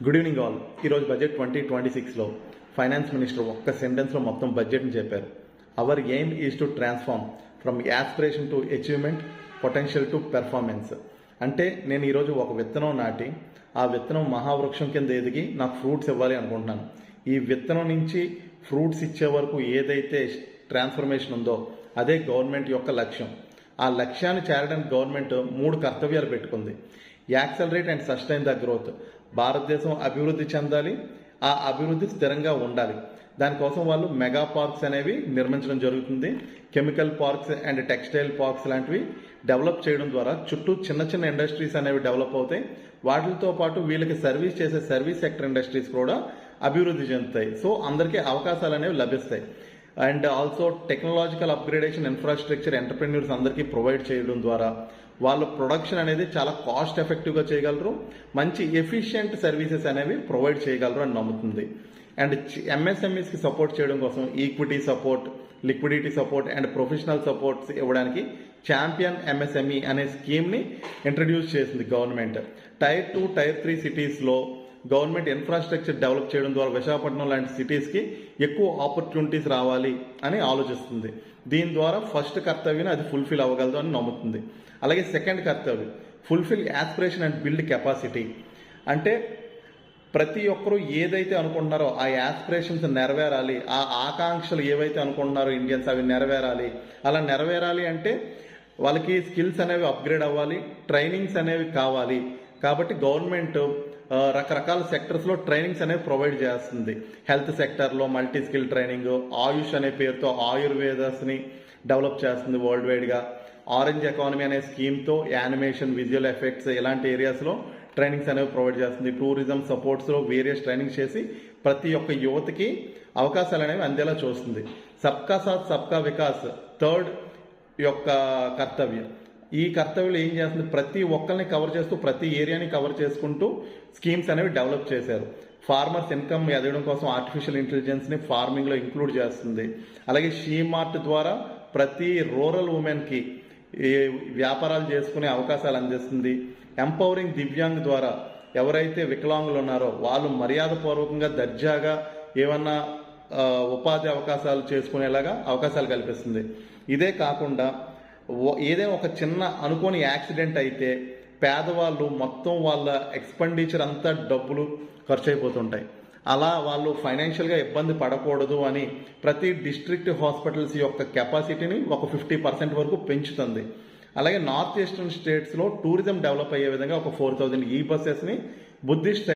Good evening all. ఈరోజు budget 2026లో finance minister ఒక్క సెంటెన్స్లో మొత్తం బడ్జెట్ని చెప్పారు. Hour aim is to transform from aspiration to achievement, potential to performance. అంటే నేను ఈరోజు ఒక విత్తనం నాటి ఆ విత్తనం మహావృక్షం కింద ఎదిగి నాకు ఫ్రూట్స్ ఇవ్వాలి అనుకుంటున్నాను. ఈ విత్తనం నుంచి ఫ్రూట్స్ ఇచ్చే వరకు ఏదైతే ట్రాన్స్ఫర్మేషన్ ఉందో అదే గవర్నమెంట్ యొక్క లక్ష్యం. ఆ లక్ష్యాన్ని చేరడానికి గవర్నమెంట్ 3 కర్తవ్యాలు పెట్టుకుంది. Accelerate and sustain the growth. భారతదేశం అభివృద్ధి చెందాలి, ఆ అభివృద్ధి స్థిరంగా ఉండాలి. దానికోసం వాళ్ళు మెగా పార్క్స్ అనేవి నిర్మించడం జరుగుతుంది. Chemical parks and textile parks లాంటివి డెవలప్ చేయడం ద్వారా చుట్టూ చిన్న చిన్న ఇండస్ట్రీస్ అనేవి డెవలప్ అవుతాయి. వాటితో పాటు వీళ్ళకి సర్వీస్ చేసే సర్వీస్ సెక్టర్ ఇండస్ట్రీస్ కూడా అభివృద్ధి చెందుతాయి. సో అందరికీ అవకాశాలు అనేవి లభిస్తాయి. And also technological upgradation infrastructure entrepreneurs అందరికీ ప్రొవైడ్ చేయడం ద్వారా వాళ్ళ ప్రొడక్షన్ అనేది చాలా కాస్ట్ ఎఫెక్టివ్గా చేయగలరు, మంచి ఎఫిషియెంట్ సర్వీసెస్ అనేవి ప్రొవైడ్ చేయగలరు అని నమ్ముతుంది. అండ్ ఎంఎస్ఎంఈస్కి సపోర్ట్ చేయడం కోసం equity support, liquidity support and professional supports ఇవ్వడానికి ఛాంపియన్ ఎంఎస్ఎంఈ అనే స్కీమ్ని ఇంట్రడ్యూస్ చేసింది గవర్నమెంట్. టైర్ 2, టైర్ 3 సిటీస్లో గవర్నమెంట్ ఇన్ఫ్రాస్ట్రక్చర్ డెవలప్ చేయడం ద్వారా విశాఖపట్నం లాంటి సిటీస్కి ఎక్కువ ఆపర్చునిటీస్ రావాలి అని ఆలోచిస్తుంది. దీని ద్వారా ఫస్ట్ కర్తవ్యం అది ఫుల్ఫిల్ అవ్వగలదు అని నమ్ముతుంది. అలాగే సెకండ్ కర్తవ్యం fulfil aspiration and build capacity. అంటే ప్రతి ఒక్కరూ ఏదైతే అనుకుంటున్నారో ఆ యాస్పిరేషన్స్ నెరవేరాలి, ఆ ఆకాంక్షలు ఏవైతే అనుకుంటున్నారో ఇండియన్స్ అవి నెరవేరాలి. అలా నెరవేరాలి అంటే వాళ్ళకి స్కిల్స్ అనేవి అప్గ్రేడ్ అవ్వాలి, ట్రైనింగ్స్ అనేవి కావాలి. కాబట్టి గవర్నమెంట్ రకరకాల సెక్టర్స్లో ట్రైనింగ్స్ అనేవి ప్రొవైడ్ చేస్తుంది. హెల్త్ సెక్టర్లో మల్టీ స్కిల్ ట్రైనింగ్, ఆయుష్ అనే పేరుతో ఆయుర్వేదాస్ని డెవలప్ చేస్తుంది వరల్డ్ వైడ్గా. ఆరెంజ్ ఎకానమీ అనే స్కీమ్తో యానిమేషన్, విజువల్ ఎఫెక్ట్స్ ఇలాంటి ఏరియాస్లో ట్రైనింగ్స్ అనేవి ప్రొవైడ్ చేస్తుంది. టూరిజం సపోర్ట్స్లో వేరియస్ ట్రైనింగ్స్ చేసి ప్రతి ఒక్క యువతకి అవకాశాలు అనేవి అందేలా చూస్తుంది. సబ్కా సాత్ సబ్కా వికాస్ థర్డ్ యొక్క కర్తవ్యం. ఈ కర్తవ్యంలో ఏం చేస్తుంది, ప్రతి ఒక్కరిని కవర్ చేస్తూ ప్రతి ఏరియాని కవర్ చేసుకుంటూ స్కీమ్స్ అనేవి డెవలప్ చేశారు. ఫార్మర్స్ ఇన్కమ్ ఎదగడం కోసం ఆర్టిఫిషియల్ ఇంటెలిజెన్స్ని ఫార్మింగ్లో ఇంక్లూడ్ చేస్తుంది. అలాగే షీమార్ట్ ద్వారా ప్రతి రూరల్ ఉమెన్కి వ్యాపారాలు చేసుకునే అవకాశాలు అందిస్తుంది. ఎంపవరింగ్ దివ్యాంగ్ ద్వారా ఎవరైతే వికలాంగులు ఉన్నారో వాళ్ళు మర్యాదపూర్వకంగా దర్జాగా ఏమన్నా ఉపాధి అవకాశాలు చేసుకునేలాగా అవకాశాలు కల్పిస్తుంది. ఇదే కాకుండా ఏదైనా ఒక చిన్న అనుకోని యాక్సిడెంట్ అయితే పేదవాళ్ళు మొత్తం వాళ్ళ ఎక్స్పెండిచర్ అంతా డబ్బులు ఖర్చు అయిపోతుంటాయి. అలా వాళ్ళు ఫైనాన్షియల్గా ఇబ్బంది పడకూడదు అని ప్రతి డిస్ట్రిక్ట్ హాస్పిటల్స్ యొక్క కెపాసిటీని ఒక 50% వరకు పెంచుతుంది. అలాగే నార్త్ ఈస్టర్న్ స్టేట్స్లో టూరిజం డెవలప్ అయ్యే విధంగా ఒక 4000 ఈ బస్సెస్ని బుద్ధిస్ట్